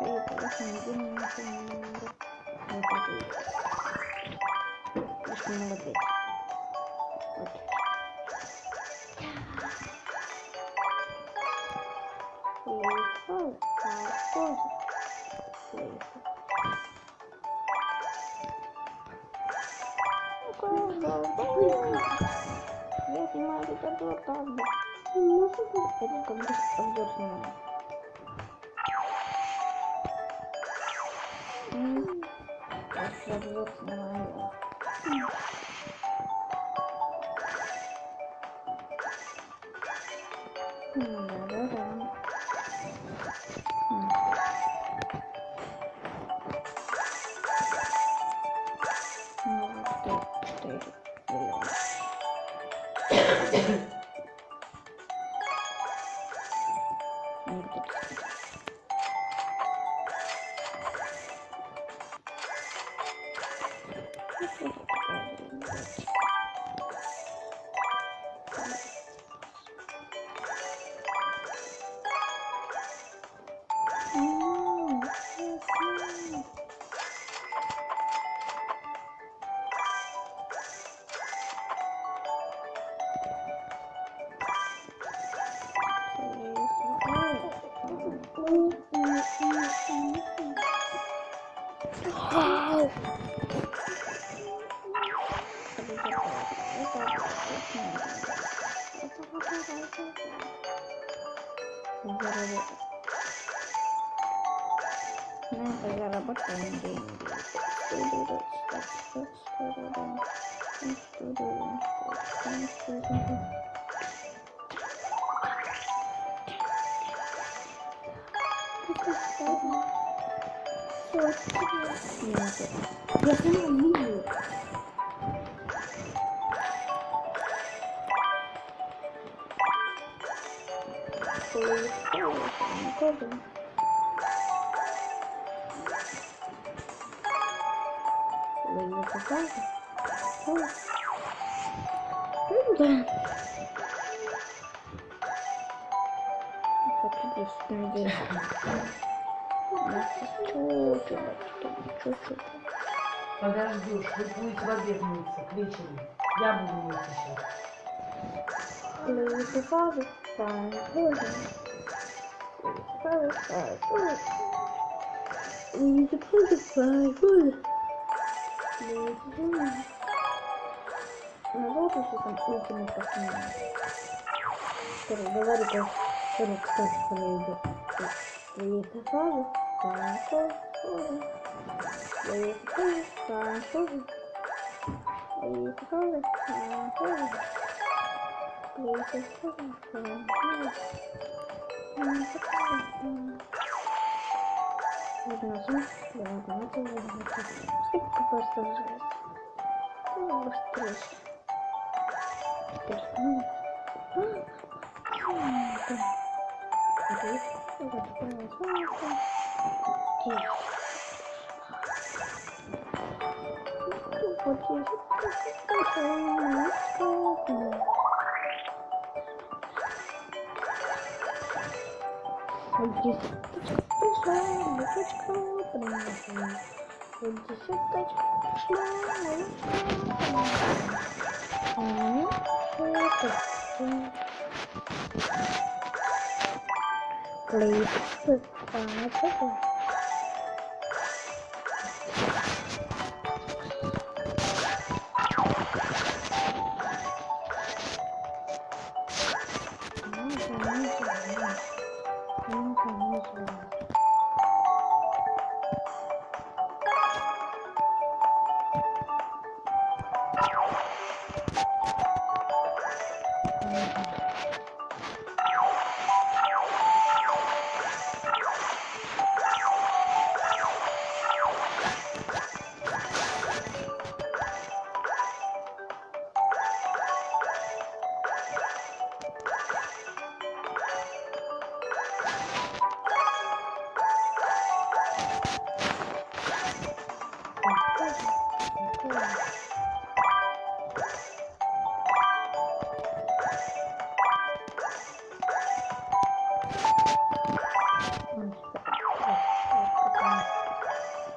это очень длинный. Вот это. Слишком много клеток. Вот. Я снимаю этот обзор так бы. Это как бы обзор снимаю. Это обзор снимаю. Да-да-да. Мы заработаем деньги. Я сама вижу. Да. Подождешь, вы будете в обед мыться к вечеру. Я буду мыться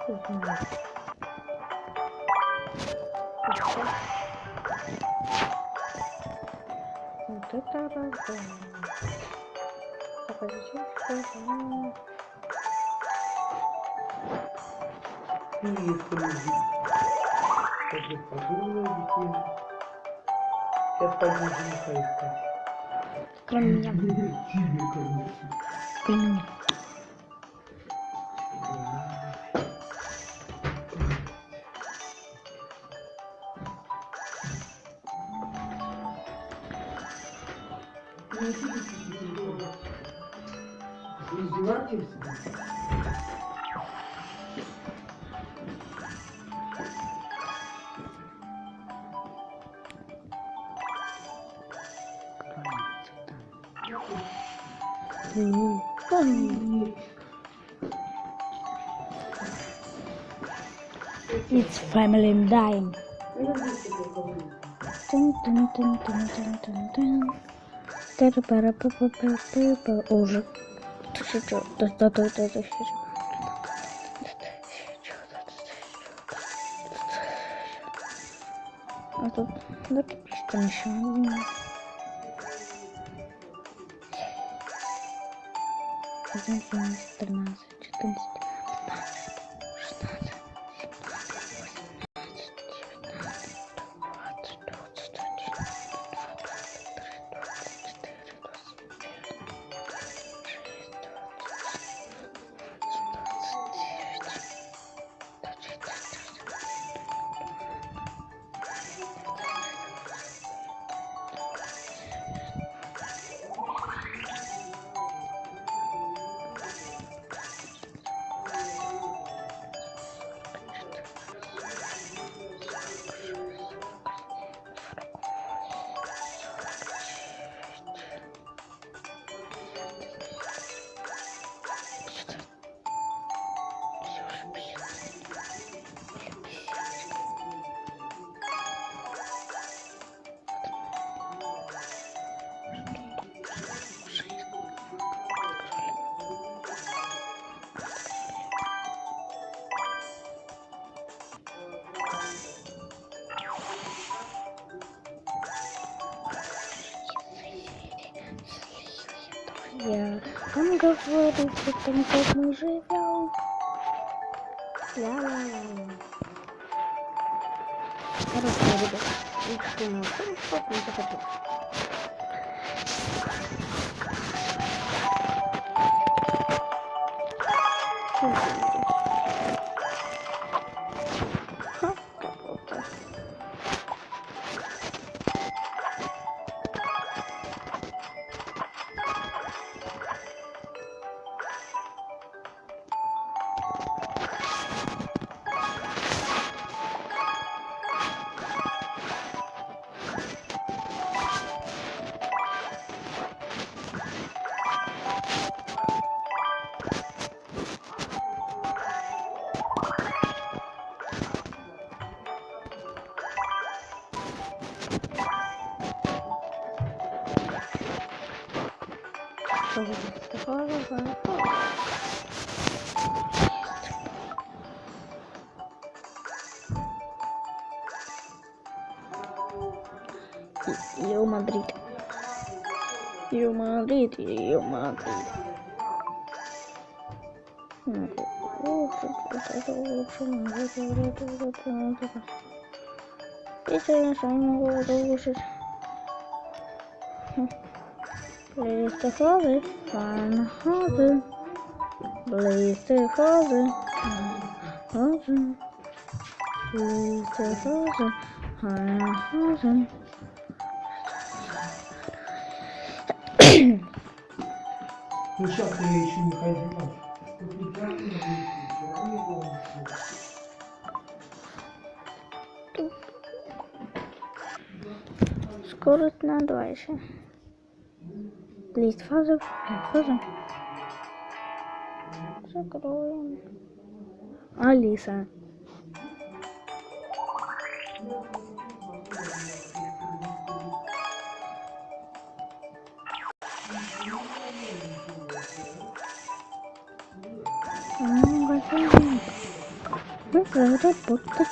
Вот это разгон. Так, а зачем что-то? Привет, коллеги. Как я подумала, детей. Сейчас пойду жениха искать. Кроме меня. Тебе, конечно. Кроме меня. Вы издеваетесь? It's family time. Тун тун тун тун тун тун тун. Тара-пара-па-па-па-па-па. Уже. А тут давайте что еще? 11, 13, 14, 15, Я вам говорю, потому как мы живем. Ля-ля-ля. Хорошо, ребят. И что мы что не захотим. Йо Мадрид. Йо Мадрид, Йо Мадрид. Please the father, fun father. Please the father, father. Please the father, father. Ну сейчас я еще не ходила. Тут прекрасно Скорость на 2 еще. Лист фазов. Закроем. Алиса. Магазин. Заработать.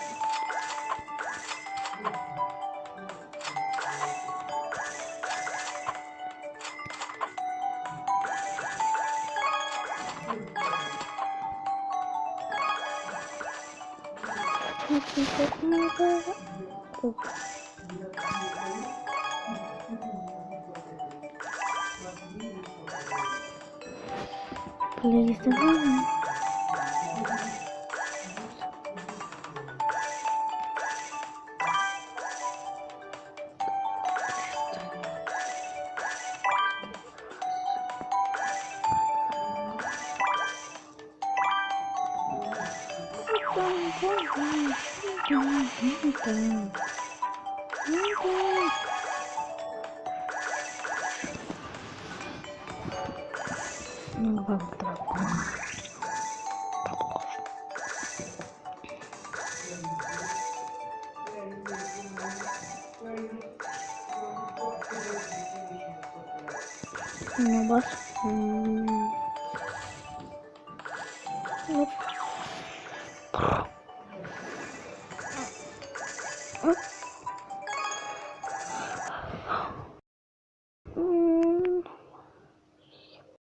Please, давай. Ну, вам дракон. Ну, вас. Ну.